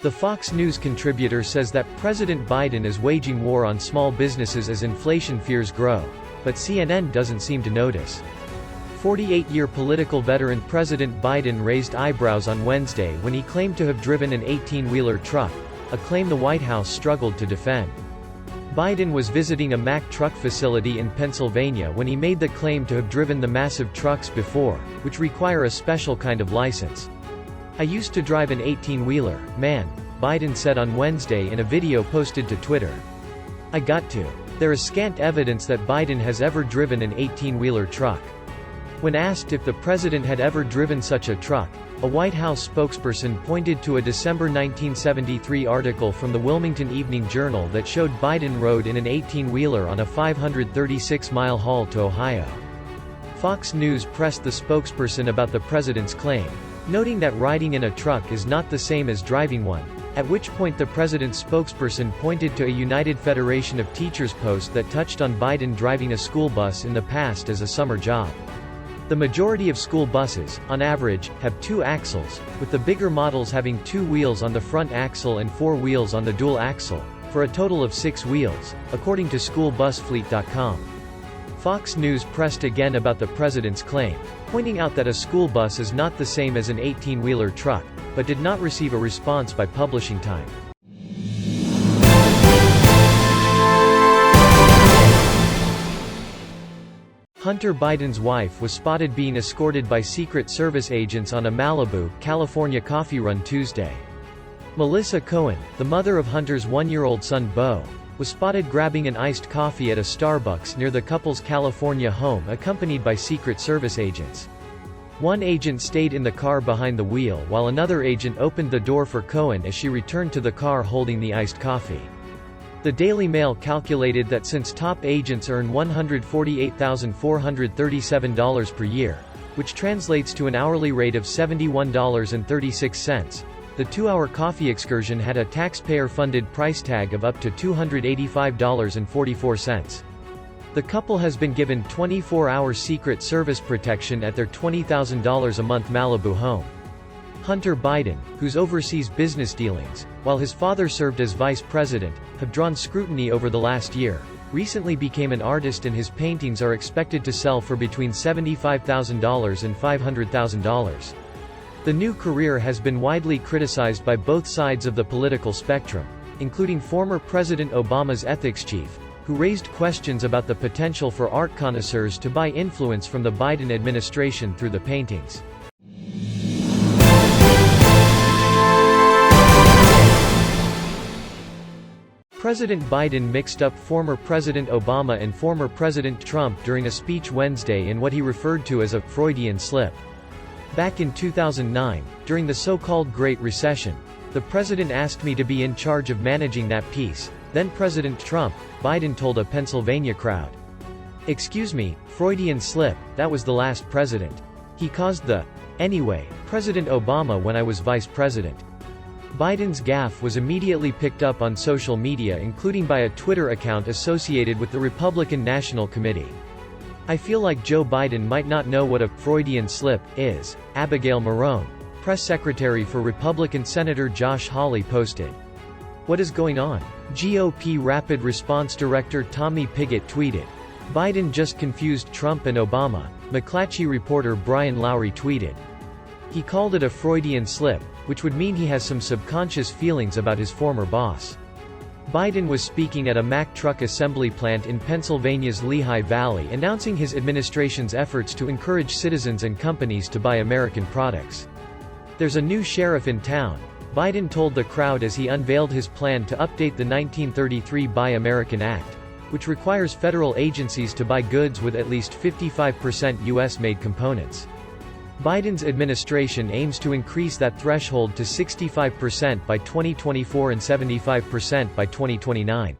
The Fox News contributor says that President Biden is waging war on small businesses as inflation fears grow, but CNN doesn't seem to notice. 48-year political veteran President Biden raised eyebrows on Wednesday when he claimed to have driven an 18-wheeler truck, a claim the White House struggled to defend. Biden was visiting a Mack truck facility in Pennsylvania when he made the claim to have driven the massive trucks before, which require a special kind of license. "I used to drive an 18-wheeler, man," Biden said on Wednesday in a video posted to Twitter. "I got to." There is scant evidence that Biden has ever driven an 18-wheeler truck. When asked if the president had ever driven such a truck, a White House spokesperson pointed to a December 1973 article from the Wilmington Evening Journal that showed Biden rode in an 18-wheeler on a 536-mile haul to Ohio. Fox News pressed the spokesperson about the president's claim, noting that riding in a truck is not the same as driving one, at which point the president's spokesperson pointed to a United Federation of Teachers post that touched on Biden driving a school bus in the past as a summer job. The majority of school buses, on average, have 2 axles, with the bigger models having 2 wheels on the front axle and 4 wheels on the dual axle, for a total of 6 wheels, according to schoolbusfleet.com. Fox News pressed again about the president's claim, pointing out that a school bus is not the same as an 18-wheeler truck, but did not receive a response by publishing time. Hunter Biden's wife was spotted being escorted by Secret Service agents on a Malibu, California coffee run Tuesday. Melissa Cohen, the mother of Hunter's 1-year-old son Beau, was spotted grabbing an iced coffee at a Starbucks near the couple's California home accompanied by Secret Service agents. One agent stayed in the car behind the wheel while another agent opened the door for Cohen as she returned to the car holding the iced coffee. The Daily Mail calculated that since top agents earn $148,437 per year, which translates to an hourly rate of $71.36, the 2-hour coffee excursion had a taxpayer-funded price tag of up to $285.44. The couple has been given 24-hour Secret Service protection at their $20,000 a month Malibu home. Hunter Biden, whose overseas business dealings, while his father served as vice president, have drawn scrutiny over the last year, recently became an artist and his paintings are expected to sell for between $75,000 and $500,000. The new career has been widely criticized by both sides of the political spectrum, including former President Obama's ethics chief, who raised questions about the potential for art connoisseurs to buy influence from the Biden administration through the paintings. President Biden mixed up former President Obama and former President Trump during a speech Wednesday in what he referred to as a Freudian slip. Back in 2009, during the so-called Great Recession, the president asked me to be in charge of managing that piece. Then President Trump, Biden told a Pennsylvania crowd. "Excuse me, Freudian slip, that was the last president. He caused the, anyway, President Obama when I was vice president." Biden's gaffe was immediately picked up on social media including by a Twitter account associated with the Republican National Committee. "I feel like Joe Biden might not know what a Freudian slip is," Abigail Marone, press secretary for Republican Senator Josh Hawley posted. "What is going on?" GOP Rapid Response Director Tommy Pigott tweeted. "Biden just confused Trump and Obama," McClatchy reporter Brian Lowry tweeted. He called it a Freudian slip, which would mean he has some subconscious feelings about his former boss. Biden was speaking at a Mack truck assembly plant in Pennsylvania's Lehigh Valley announcing his administration's efforts to encourage citizens and companies to buy American products. "There's a new sheriff in town," Biden told the crowd as he unveiled his plan to update the 1933 Buy American Act, which requires federal agencies to buy goods with at least 55% U.S.-made components. Biden's administration aims to increase that threshold to 65% by 2024 and 75% by 2029.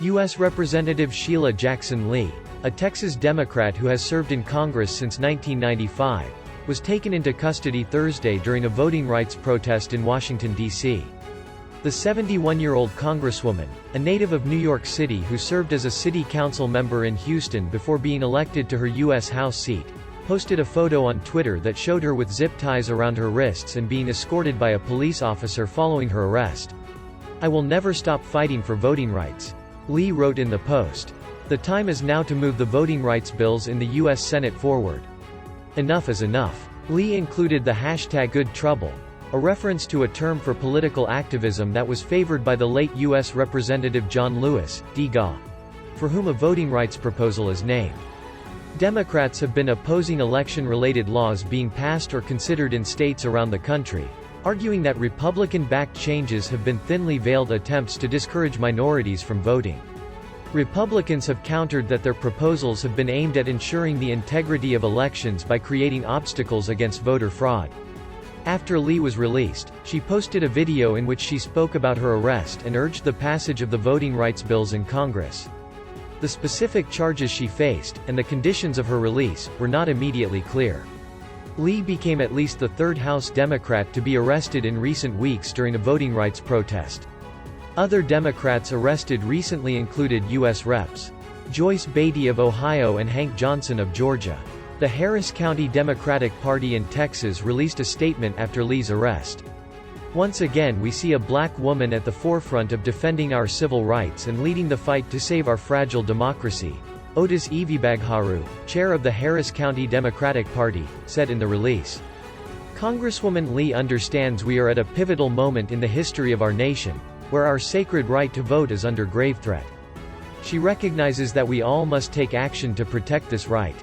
U.S. Representative Sheila Jackson Lee, a Texas Democrat who has served in Congress since 1995, was taken into custody Thursday during a voting rights protest in Washington, D.C. The 71-year-old Congresswoman, a native of New York City who served as a city council member in Houston before being elected to her U.S. House seat, posted a photo on Twitter that showed her with zip ties around her wrists and being escorted by a police officer following her arrest. "I will never stop fighting for voting rights," Lee wrote in the post. "The time is now to move the voting rights bills in the U.S. Senate forward. Enough is enough." Lee included the hashtag Good Trouble, a reference to a term for political activism that was favored by the late U.S. Representative John Lewis, D.G.A., for whom a voting rights proposal is named. Democrats have been opposing election-related laws being passed or considered in states around the country, arguing that Republican-backed changes have been thinly veiled attempts to discourage minorities from voting. Republicans have countered that their proposals have been aimed at ensuring the integrity of elections by creating obstacles against voter fraud. After Lee was released, she posted a video in which she spoke about her arrest and urged the passage of the voting rights bills in Congress. The specific charges she faced, and the conditions of her release, were not immediately clear. Lee became at least the third House Democrat to be arrested in recent weeks during a voting rights protest. Other Democrats arrested recently included U.S. Reps. Joyce Beatty of Ohio and Hank Johnson of Georgia. The Harris County Democratic Party in Texas released a statement after Lee's arrest. "Once again we see a black woman at the forefront of defending our civil rights and leading the fight to save our fragile democracy," Otis Evibagharu, chair of the Harris County Democratic Party, said in the release. Congresswoman Lee understands we are at a pivotal moment in the history of our nation, where our sacred right to vote is under grave threat. She recognizes that we all must take action to protect this right.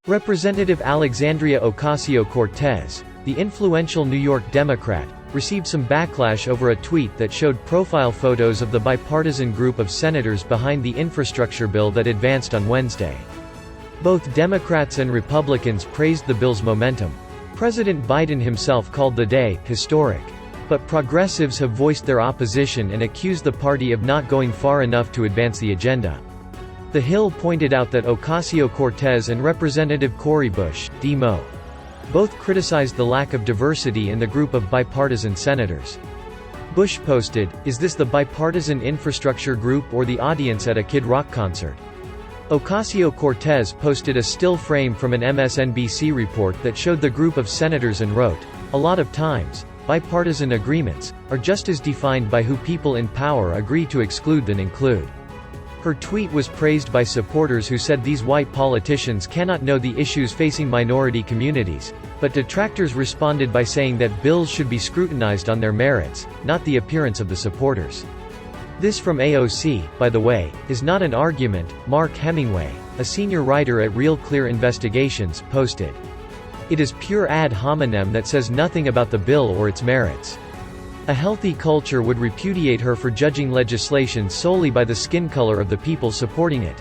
Representative Alexandria Ocasio-Cortez, the influential New York Democrat, received some backlash over a tweet that showed profile photos of the bipartisan group of senators behind the infrastructure bill that advanced on Wednesday. Both Democrats and Republicans praised the bill's momentum. President Biden himself called the day historic. But progressives have voiced their opposition and accused the party of not going far enough to advance the agenda. The Hill pointed out that Ocasio-Cortez and Representative Cori Bush, D-Mo, both criticized the lack of diversity in the group of bipartisan senators. Bush posted, "Is this the bipartisan infrastructure group or the audience at a Kid Rock concert?" Ocasio-Cortez posted a still frame from an MSNBC report that showed the group of senators and wrote, "A lot of times, bipartisan agreements are just as defined by who people in power agree to exclude than include." Her tweet was praised by supporters who said these white politicians cannot know the issues facing minority communities, but detractors responded by saying that bills should be scrutinized on their merits, not the appearance of the supporters. This from AOC, by the way, is not an argument, Mark Hemingway, a senior writer at Real Clear Investigations, posted. It is pure ad hominem that says nothing about the bill or its merits. A healthy culture would repudiate her for judging legislation solely by the skin color of the people supporting it.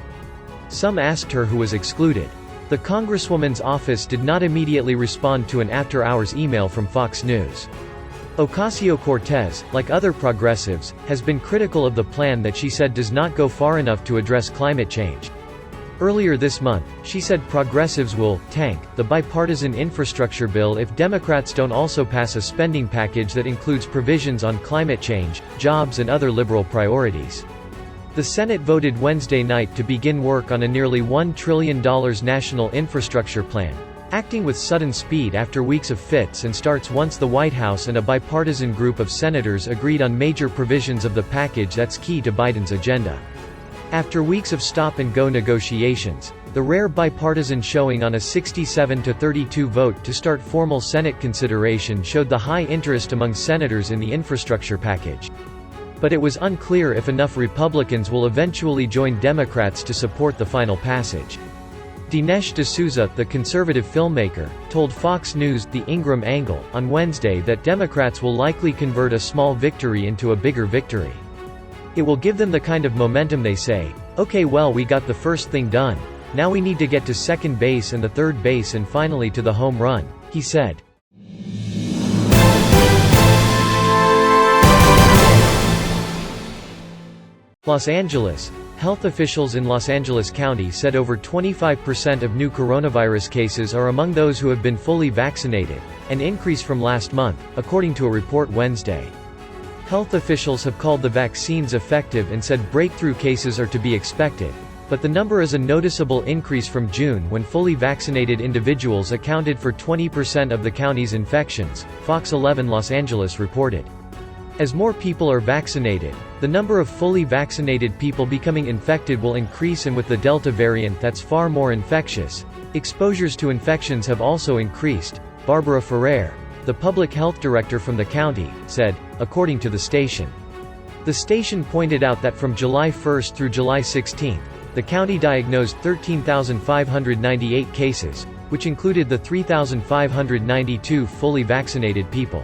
Some asked her who was excluded. The Congresswoman's office did not immediately respond to an after-hours email from Fox News. Ocasio-Cortez, like other progressives, has been critical of the plan that she said does not go far enough to address climate change. Earlier this month, she said progressives will tank the bipartisan infrastructure bill if Democrats don't also pass a spending package that includes provisions on climate change, jobs and other liberal priorities. The Senate voted Wednesday night to begin work on a nearly $1 trillion national infrastructure plan, acting with sudden speed after weeks of fits and starts once the White House and a bipartisan group of senators agreed on major provisions of the package that's key to Biden's agenda. After weeks of stop-and-go negotiations, the rare bipartisan showing on a 67-32 vote to start formal Senate consideration showed the high interest among senators in the infrastructure package. But it was unclear if enough Republicans will eventually join Democrats to support the final passage. Dinesh D'Souza, the conservative filmmaker, told Fox News' The Ingram Angle on Wednesday that Democrats will likely convert a small victory into a bigger victory. It will give them the kind of momentum they say, "Okay, well, we got the first thing done. Now we need to get to second base and the third base and finally to the home run," he said. Los Angeles. Health officials in Los Angeles County said over 25% of new coronavirus cases are among those who have been fully vaccinated, an increase from last month, according to a report Wednesday. Health officials have called the vaccines effective and said breakthrough cases are to be expected, but the number is a noticeable increase from June when fully vaccinated individuals accounted for 20% of the county's infections, Fox 11 Los Angeles reported. As more people are vaccinated, the number of fully vaccinated people becoming infected will increase, and with the Delta variant that's far more infectious, exposures to infections have also increased, Barbara Ferrer, the public health director from the county, said, according to the station. The station pointed out that from July 1 through July 16, the county diagnosed 13,598 cases, which included the 3,592 fully vaccinated people.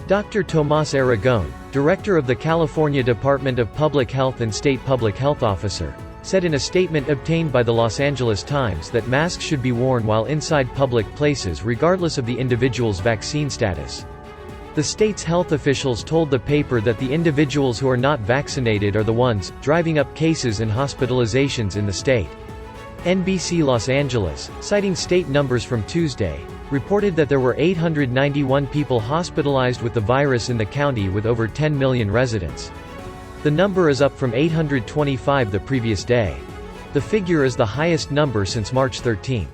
Dr. Tomas Aragon, director of the California Department of Public Health and state public health officer, said in a statement obtained by the Los Angeles Times that masks should be worn while inside public places regardless of the individual's vaccine status. The state's health officials told the paper that the individuals who are not vaccinated are the ones driving up cases and hospitalizations in the state. NBC Los Angeles, citing state numbers from Tuesday, reported that there were 891 people hospitalized with the virus in the county with over 10 million residents. The number is up from 825 the previous day. The figure is the highest number since March 13.